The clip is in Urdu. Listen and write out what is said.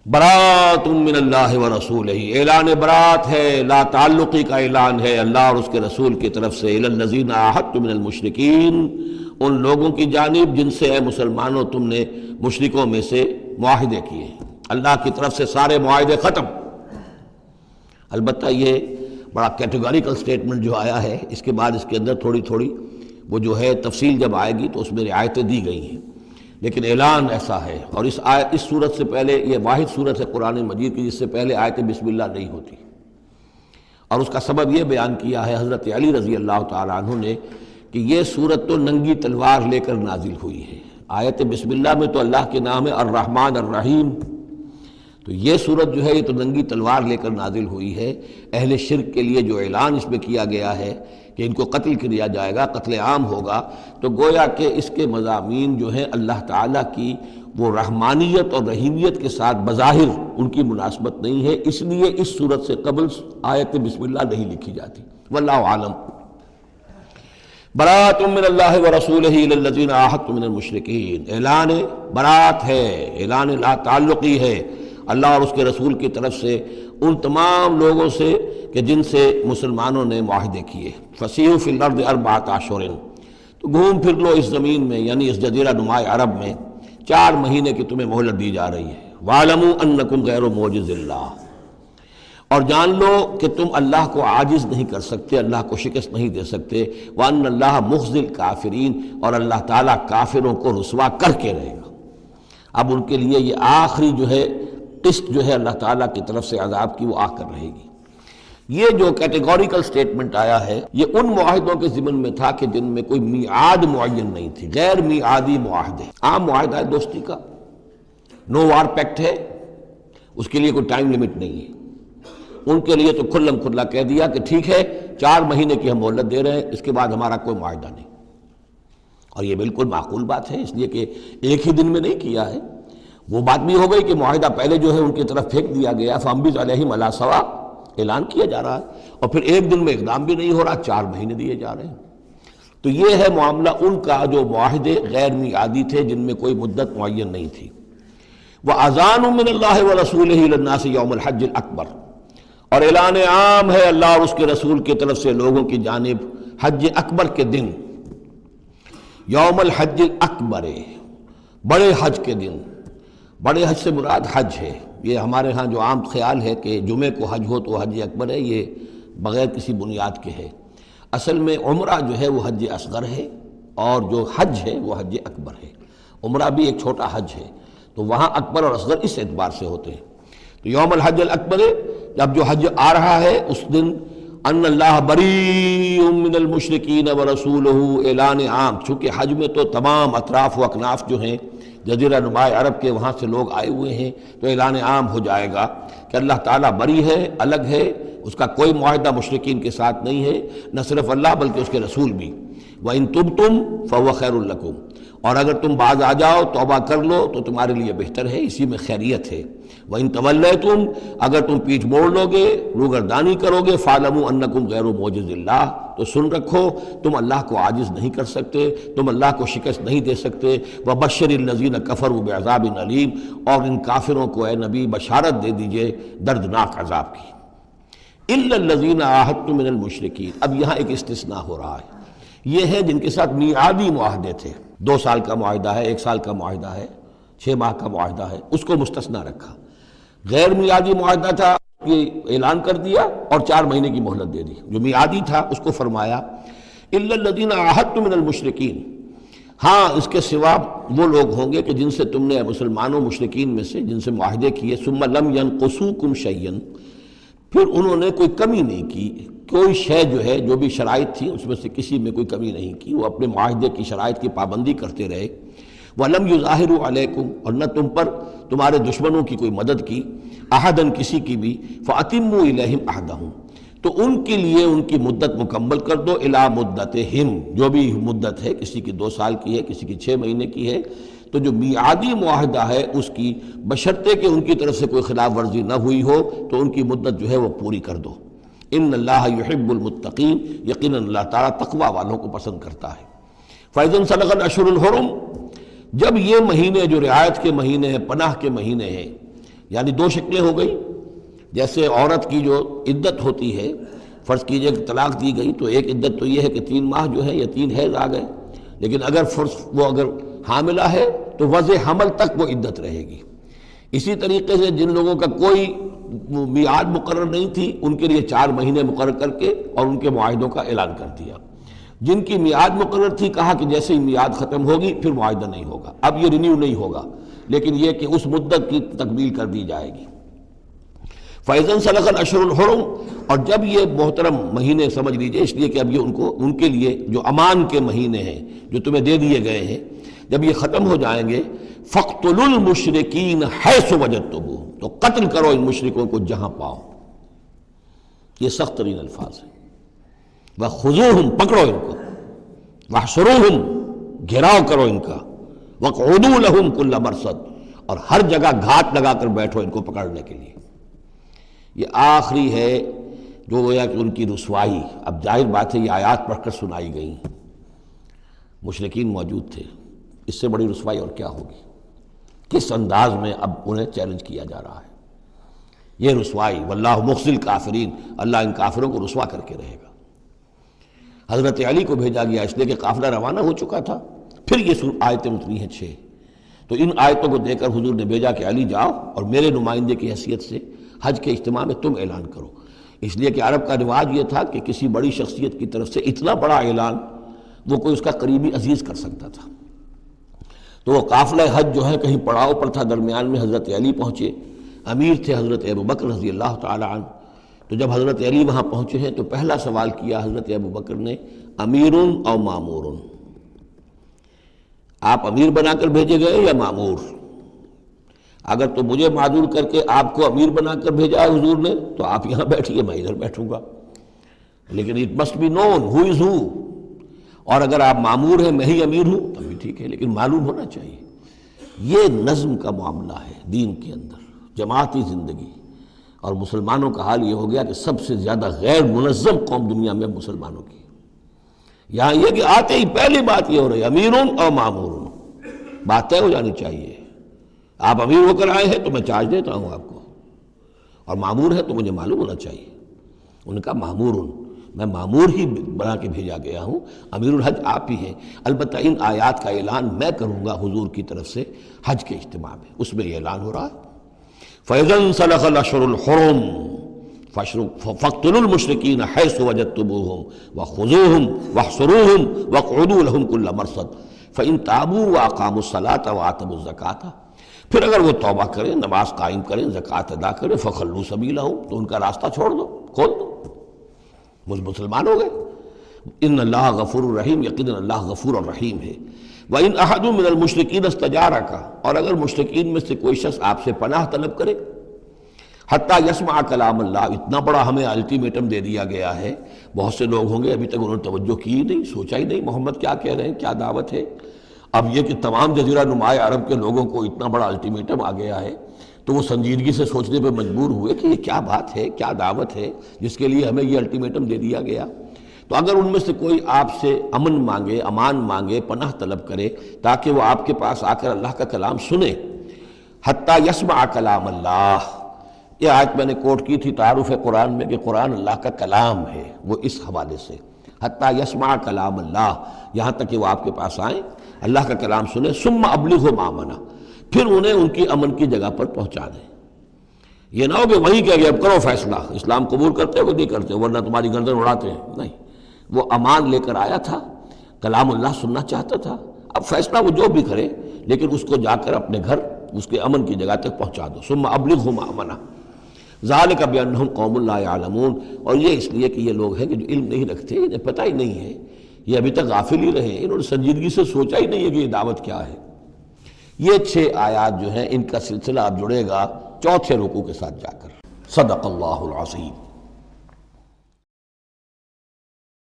برات من اللہ ورسولہ، اعلان برات ہے، لا تعلقی کا اعلان ہے اللہ اور اس کے رسول کی طرف سے، الی الذین عاہدتم من المشرکین، ان لوگوں کی جانب جن سے اے مسلمانوں تم نے مشرکوں میں سے معاہدے کیے، اللہ کی طرف سے سارے معاہدے ختم۔ البتہ یہ بڑا کیٹیگوریکل سٹیٹمنٹ جو آیا ہے، اس کے بعد اس کے اندر تھوڑی تھوڑی وہ جو ہے تفصیل جب آئے گی تو اس میں رعایتیں دی گئی ہیں، لیکن اعلان ایسا ہے۔ اور اس صورت سے پہلے، یہ واحد صورت ہے قرآن مجید کی جس سے پہلے آیت بسم اللہ نہیں ہوتی، اور اس کا سبب یہ بیان کیا ہے حضرت علی رضی اللہ تعالیٰ عنہ نے کہ یہ صورت تو ننگی تلوار لے کر نازل ہوئی ہے۔ آیت بسم اللہ میں تو اللہ کے نام ہے الرحمن الرحیم، تو یہ صورت جو ہے یہ تو ننگی تلوار لے کر نازل ہوئی ہے۔ اہل شرک کے لیے جو اعلان اس میں کیا گیا ہے کہ ان کو قتل کیا جائے گا، قتل عام ہوگا، تو گویا کہ اس کے مضامین جو ہیں اللہ تعالیٰ کی وہ رحمانیت اور رحیمیت کے ساتھ بظاہر ان کی مناسبت نہیں ہے، اس لیے اس صورت سے قبل آیت بسم اللہ نہیں لکھی جاتی۔ واللہ عالم۔ برات من اللہ ورسولہ الی الذین عاہدتم من المشرکین، اعلان برات ہے، اعلان لا تعلقی ہے اللہ اور اس کے رسول کی طرف سے ان تمام لوگوں سے کہ جن سے مسلمانوں نے معاہدے کیے۔ فسیحوا فی الارض اربعۃ اشہر، تو گھوم پھر لو اس زمین میں، یعنی اس جزیرہ نما عرب میں 4 مہینے کی تمہیں مہلت دی جا رہی ہے۔ وَاعْلَمُوا أَنَّكُمْ غَيْرُ مُعْجِزِ اللَّهِ، اور جان لو کہ تم اللہ کو عاجز نہیں کر سکتے، اللہ کو شکست نہیں دے سکتے۔ وَأَنَّ اللَّهَ مُخْزِي الْكَافِرِينَ، اور اللہ تعالیٰ کافروں کو رسوا کر کے رہے گا۔ اب ان کے لیے یہ آخری جو ہے قسط جو ہے اللہ تعالیٰ کی طرف سے عذاب کی وہ آ کر رہے گی۔ یہ جو کیٹیگوریکل سٹیٹمنٹ آیا ہے یہ ان معاہدوں کے ضمن میں تھا کہ جن میں کوئی میعاد معین نہیں تھی، غیر میعادی معاہدے۔ عام معاہدہ ہے دوستی کا، نو وار پیکٹ ہے، اس کے لیے کوئی ٹائم لمٹ نہیں ہے۔ ان کے لیے تو کھلم کھلا کہہ دیا کہ ٹھیک ہے 4 مہینے کی ہم مہلت دے رہے ہیں، اس کے بعد ہمارا کوئی معاہدہ نہیں۔ اور یہ بالکل معقول بات ہے، اس لیے کہ ایک ہی دن میں نہیں کیا ہے۔ وہ بات بھی ہو گئی کہ معاہدہ پہلے جو ہے ان کی طرف پھینک دیا گیا، فَأَنبِذْ عَلَيْهِمْ عَلَىٰ سَوَاءٍ، اعلان کیا جا رہا ہے، اور پھر ایک دن میں اقدام بھی نہیں ہو رہا، 4 مہینے دیے جا رہے ہیں۔ تو یہ ہے معاملہ ان کا جو معاہدے غیر میعادی تھے جن میں کوئی مدت معین نہیں تھی۔ وَأَذَانٌ مِّنَ اللَّهِ وَرَسُولِهِ إِلَى النَّاسِ يَوْمَ الْحَجِّ الْأَكْبَرِ، اور اعلان عام ہے اللہ اور اس کے رسول کی طرف سے لوگوں کی جانب حج اکبر کے دن، یوم الحج الاکبر، بڑے حج کے دن۔ بڑے حج سے مراد حج ہے، یہ ہمارے ہاں جو عام خیال ہے کہ جمعے کو حج ہو تو حج اکبر ہے، یہ بغیر کسی بنیاد کے ہے۔ اصل میں عمرہ جو ہے وہ حج اصغر ہے، اور جو حج ہے وہ حج اکبر ہے۔ عمرہ بھی ایک چھوٹا حج ہے، تو وہاں اکبر اور اصغر اس اعتبار سے ہوتے ہیں۔ تو یوم الحج الاکبر، جب جو حج آ رہا ہے اس دن، ان اللہ بریء من المشرکین ورسولہ، اعلان عام، چونکہ حج میں تو تمام اطراف و اکناف جو ہیں جزیرہ نما عرب کے وہاں سے لوگ آئے ہوئے ہیں، تو اعلان عام ہو جائے گا کہ اللہ تعالیٰ بری ہے، الگ ہے، اس کا کوئی معاہدہ مشرکین کے ساتھ نہیں ہے، نہ صرف اللہ بلکہ اس کے رسول بھی۔ وَإِن تُبْتُمْ فَهُوَ خَيْرٌ لَكُمْ، اور اگر تم باز آ جاؤ، توبہ کر لو تو تمہارے لیے بہتر ہے، اسی میں خیریت ہے۔ وَإِن تَوَلَّيْتُمْ، اگر تم پیٹھ موڑ لو گے، روگردانی کرو گے، فَاعْلَمُوا أَنَّكُمْ غَيْرُ مُعْجِزِ اللَّهِ، تو سن رکھو تم اللہ کو عاجز نہیں کر سکتے، تم اللہ کو شکست نہیں دے سکتے۔ وَبَشِّرِ الَّذِينَ كَفَرُوا بِعَذَابٍ أَلِيمٍ، اور ان کافروں کو اے نبی بشارت دے دیجئے دردناک عذاب کی۔ إِلَّا الَّذِينَ عَاهَدتُّم مِّنَ الْمُشْرِكِينَ، اب یہاں ایک استثناء ہو رہا ہے، یہ ہے جن کے ساتھ میعادی معاہدے تھے، 2 سال کا معاہدہ ہے، 1 سال کا معاہدہ ہے، 6 ماہ کا معاہدہ ہے، اس کو مستثنیٰ رکھا۔ غیر میعادی معاہدہ تھا، یہ اعلان کر دیا اور 4 مہینے کی مہلت دے دی۔ جو میعادی تھا اس کو فرمایا الا الذین عاہدتم من المشرکین، ہاں اس کے سوا وہ لوگ ہوں گے کہ جن سے تم نے مسلمانوں مشرکین میں سے جن سے معاہدے کیے، ثم لم ینقصوکم شیئا، پھر انہوں نے کوئی کمی نہیں کی، کوئی شے جو ہے جو بھی شرائط تھی اس میں سے کسی میں کوئی کمی نہیں کی، وہ اپنے معاہدے کی شرائط کی پابندی کرتے رہے۔ وَلَمْ يُظَاهِرُوا عَلَيْكُمْ، اور نہ تم پر تمہارے دشمنوں کی کوئی مدد کی، احداً کسی کی بھی، فَأَتِمُّوا إِلَيْهِمْ عَهْدَهُمْ، تو ان کے لیے ان کی مدت مکمل کر دو، اِلَىٰ مُدَّتِهِمْ، جو بھی مدت ہے، کسی کی 2 سال کی ہے، کسی کی 6 مہینے کی ہے، تو جو میعادی معاہدہ ہے اس کی بشرطے کہ ان کی طرف سے کوئی خلاف ورزی نہ ہوئی ہو تو ان کی مدت جو ہے وہ پوری کر دو۔ ان اللہ یحب المتقین، یقیناً اللہ تعالیٰ تقوی والوں کو پسند کرتا ہے۔ فَإِذَا انسَلَخَ الْأَشْهُرُ الْحُرُمُ، جب یہ مہینے جو رعایت کے مہینے ہیں، پناہ کے مہینے ہیں، یعنی دو شکلیں ہو گئی. جیسے عورت کی جو عدت ہوتی ہے، فرض کیجئے کہ طلاق دی گئی تو ایک عدت تو یہ ہے کہ 3 ماہ جو ہے یا 3 حیض آ گئے، لیکن اگر وہ اگر حاملہ ہے تو وضع حمل تک وہ عدت رہے گی. اسی طریقے سے جن لوگوں کا کوئی میعاد مقرر نہیں تھی ان کے لیے 4 مہینے مقرر کر کے اور ان کے معاہدوں کا اعلان کر دیا. جن کی میعاد مقرر تھی کہا کہ جیسے ہی میعاد ختم ہوگی پھر معاہدہ نہیں ہوگا، اب یہ رینیو نہیں ہوگا، لیکن یہ کہ اس مدت کی تکمیل کر دی جائے گی. فَإِذَا انْسَلَخَ الْأَشْهُرُ الْحُرُمُ، اور جب یہ محترم مہینے سمجھ لیجئے، اس لیے کہ اب یہ ان کے لیے جو امان کے مہینے ہیں جو تمہیں دے دیے گئے ہیں، جب یہ ختم ہو جائیں گے فَاقْتُلُوا الْمُشْرِكِينَ حَيْثُ وَجَدتُّمُوهُمْ، تو قتل کرو ان مشرکوں کو جہاں پاؤ. یہ سخت ترین الفاظ ہیں. وَخُذُوهُمْ، پکڑو ان کو، وَاحْصُرُوهُمْ، گھیراؤ کرو ان کا، وَاقْعُدُوا لَهُمْ كُلَّ مَرْصَدٍ، اور ہر جگہ گھات لگا کر بیٹھو ان کو پکڑنے کے لیے. یہ آخری ہے جو گویا کہ ان کی رسوائی. اب ظاہر بات ہے یہ آیات پڑھ کر سنائی گئیں، مشرکین موجود تھے، اس سے بڑی رسوائی اور کیا ہوگی؟ کس انداز میں اب انہیں چیلنج کیا جا رہا ہے. یہ رسوائی، واللہ مخزی الکافرین، اللہ ان کافروں کو رسوا کر کے رہے گا. حضرت علی کو بھیجا گیا اس لیے کہ قافلہ روانہ ہو چکا تھا. پھر یہ آیتیں اتری ہیں 6. تو ان آیتوں کو دے کر حضور نے بھیجا کہ علی جاؤ اور میرے نمائندے کی حیثیت سے حج کے اجتماع میں تم اعلان کرو. اس لیے کہ عرب کا رواج یہ تھا کہ کسی بڑی شخصیت کی طرف سے اتنا بڑا اعلان وہ کوئی اس کا قریبی عزیز کر سکتا تھا. تو وہ قافلہ حج جو ہے کہیں پڑاؤ پر تھا، درمیان میں حضرت علی پہنچے. امیر تھے حضرت ابوبکر رضی اللہ تعالی عنہ. تو جب حضرت علی وہاں پہنچے ہیں تو پہلا سوال کیا حضرت ابوبکر نے، امیر او مامور، آپ امیر بنا کر بھیجے گئے یا مامور؟ اگر تو مجھے معذور کر کے آپ کو امیر بنا کر بھیجا ہے حضور نے تو آپ یہاں بیٹھیے، میں ادھر بیٹھوں گا. لیکن اٹ مسٹ بی نون ہو از ہو. اور اگر آپ مامور ہیں میں ہی امیر ہوں تب بھی ٹھیک ہے، لیکن معلوم ہونا چاہیے. یہ نظم کا معاملہ ہے دین کے اندر، جماعتی زندگی. اور مسلمانوں کا حال یہ ہو گیا کہ سب سے زیادہ غیر منظم قوم دنیا میں مسلمانوں کی. یہاں یہ کہ آتے ہی پہلی بات یہ ہو رہی ہے امیرون اور مامورون، بات طے ہو جانی چاہیے. آپ امیر ہو کر آئے ہیں تو میں چارج دیتا ہوں آپ کو، اور مامور ہے تو مجھے معلوم ہونا چاہیے. ان کا مامورن، میں مامور ہی بنا کے بھیجا گیا ہوں، امیر الحج آپ ہی ہیں. البتہ ان آیات کا اعلان میں کروں گا حضور کی طرف سے حج کے اجتماع میں، اس میں یہ اعلان ہو رہا ہے. فَإِذَا انْسَلَخَ الْأَشْهُرُ الْحُرُمُ فَاقْتُلُوا الْمُشْرِكِينَ حَيْثُ وَجَدتُّمُوهُمْ وَخُذُوهُمْ وَاحْصُرُوهُمْ وَاقْعُدُوا لَهُمْ كُلَّ مَرْصَدٍ فَإِنْ تَابُوا وَأَقَامُوا الصَّلَاةَ وَآتَوُا الزَّكَاةَ، پھر اگر وہ توبہ کریں، نماز قائم کریں، زکوٰۃ ادا کریں، فَخَلُّوا سَبِيلَهُمْ، تو ان کا راستہ چھوڑ دو، کھول دو، مسلمان ہو گئے. ان اللہ غفور الرحیم، یقیناً اللہ غفور الرحیم ہے. وَإِنْ أَحَدٌ مِّنَ الْمُشْرِكِينَ اسْتَجَارَكَ، اور اگر مشرکین میں سے کوئی شخص آپ سے پناہ طلب کرے، حتیٰ یسمع کلام اللہ، اتنا بڑا ہمیں الٹیمیٹم دے دیا گیا ہے. بہت سے لوگ ہوں گے ابھی تک انہوں نے توجہ کی نہیں، سوچا ہی نہیں محمد کیا کہہ رہے ہیں، کیا دعوت ہے. اب یہ کہ تمام جزیرہ نماء عرب کے لوگوں کو اتنا بڑا الٹیمیٹم آ گیا ہے تو وہ سنجیدگی سے سوچنے پہ مجبور ہوئے کہ یہ کیا بات ہے، کیا دعوت ہے جس کے لیے ہمیں یہ الٹیمیٹم دے دیا گیا. تو اگر ان میں سے کوئی آپ سے امن مانگے، امان مانگے، پناہ طلب کرے تاکہ وہ آپ کے پاس آ کر اللہ کا کلام سنے، حتیٰ یسمع کلام اللہ، یہ آیت میں نے کوٹ کی تھی تعارف قرآن میں کہ قرآن اللہ کا کلام ہے، وہ اس حوالے سے حتیٰ یسمع کلام اللہ، یہاں تک کہ وہ آپ کے پاس آئیں، اللہ کا کلام سنیں. ثم ابلغہ مامنا، پھر انہیں ان کی امن کی جگہ پر پہنچا دیں. یہ نہ ہو کہ وہیں کہہ گئے اب کرو فیصلہ، اسلام قبول کرتے ہو کہ نہیں کرتے، ورنہ تمہاری گردن اڑاتے ہیں. نہیں، وہ امان لے کر آیا تھا، کلام اللہ سننا چاہتا تھا. اب فیصلہ وہ جو بھی کرے لیکن اس کو جا کر اپنے گھر اس کے امن کی جگہ تک پہنچا دو. ثم ابلغہ مامنا ذالک بانہم قوم لا یعلمون، اور یہ اس لیے کہ یہ لوگ ہیں کہ جو علم نہیں رکھتے، انہیں پتہ ہی نہیں ہے، یہ ابھی تک غافل ہی رہے، انہوں نے سنجیدگی سے سوچا ہی نہیں ہے کہ یہ دعوت کیا ہے. یہ 6 آیات جو ہیں ان کا سلسلہ اب جڑے گا چوتھے رکوع کے ساتھ جا کر. صدق اللہ العظیم.